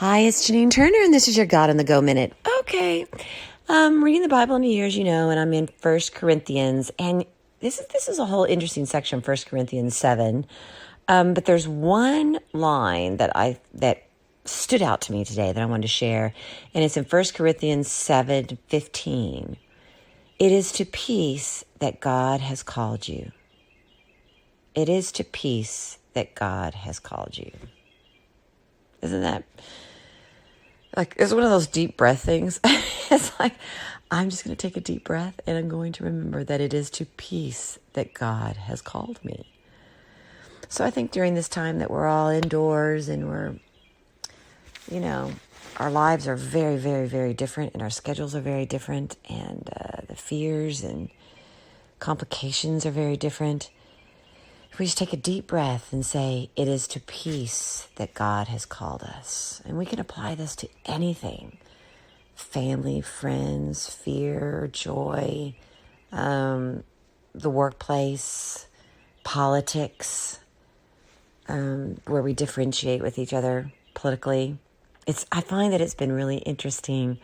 Hi, it's Janine Turner, and this is your God on the Go Minute. Okay, reading the Bible in years, and I'm in 1 Corinthians, and this is a whole interesting section, 1 Corinthians 7. But there's one line that stood out to me today that I wanted to share, and it's in 1 Corinthians 7:15. It is to peace that God has called you. It is to peace that God has called you. Isn't that it's one of those deep breath things? It's like, I'm just going to take a deep breath and I'm going to remember that it is to peace that God has called me. So I think during this time that we're all indoors and we're, our lives are very, very, very different and our schedules are very different and the fears and complications are very different. If we just take a deep breath and say, it is to peace that God has called us. And we can apply this to anything. Family, friends, fear, joy, the workplace, politics, where we differentiate with each other politically. I find that it's been really interesting.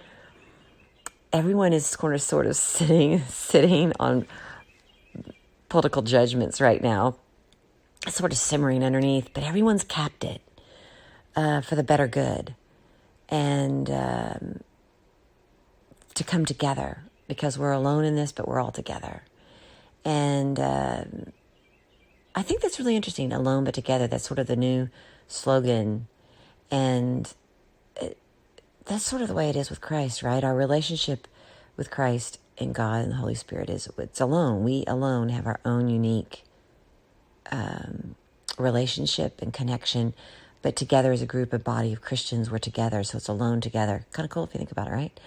Everyone is sort of sitting on political judgments right now, sort of simmering underneath, but everyone's capped it for the better good and to come together, because we're alone in this, but we're all together. And I think that's really interesting, alone but together. That's sort of the new slogan. And that's sort of the way it is with Christ, right? Our relationship with Christ and God and the Holy Spirit it's alone. We alone have our own unique relationship and connection, but together as a group, a body of Christians, we're together. So it's alone together. Kind of cool if you think about it, right?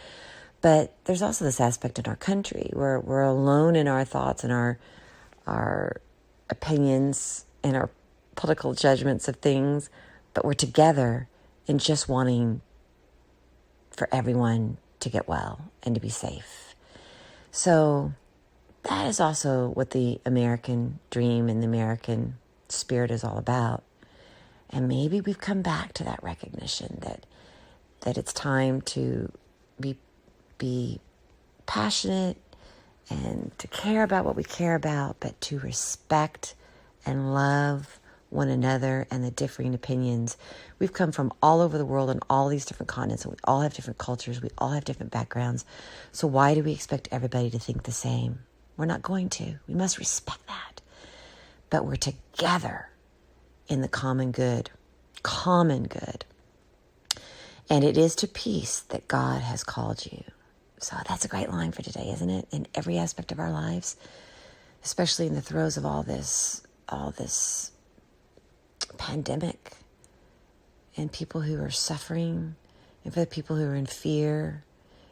But there's also this aspect in our country where we're alone in our thoughts and our opinions and our political judgments of things, but we're together in just wanting for everyone to get well and to be safe. So that is also what the American dream and the American spirit is all about. And maybe we've come back to that recognition that it's time to be passionate and to care about what we care about, but to respect and love one another and the differing opinions. We've come from all over the world and all these different continents, and we all have different cultures. We all have different backgrounds. So why do we expect everybody to think the same? We're not going to. We must respect that. But we're together in the common good. Common good. And it is to peace that God has called you. So that's a great line for today, isn't it? In every aspect of our lives, especially in the throes of all this pandemic, and people who are suffering, and for the people who are in fear,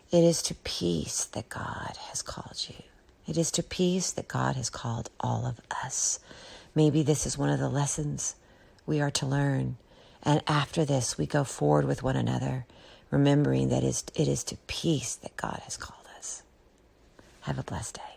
it is to peace that God has called you. It is to peace that God has called all of us. Maybe this is one of the lessons we are to learn. And after this, we go forward with one another, remembering that it is to peace that God has called us. Have a blessed day.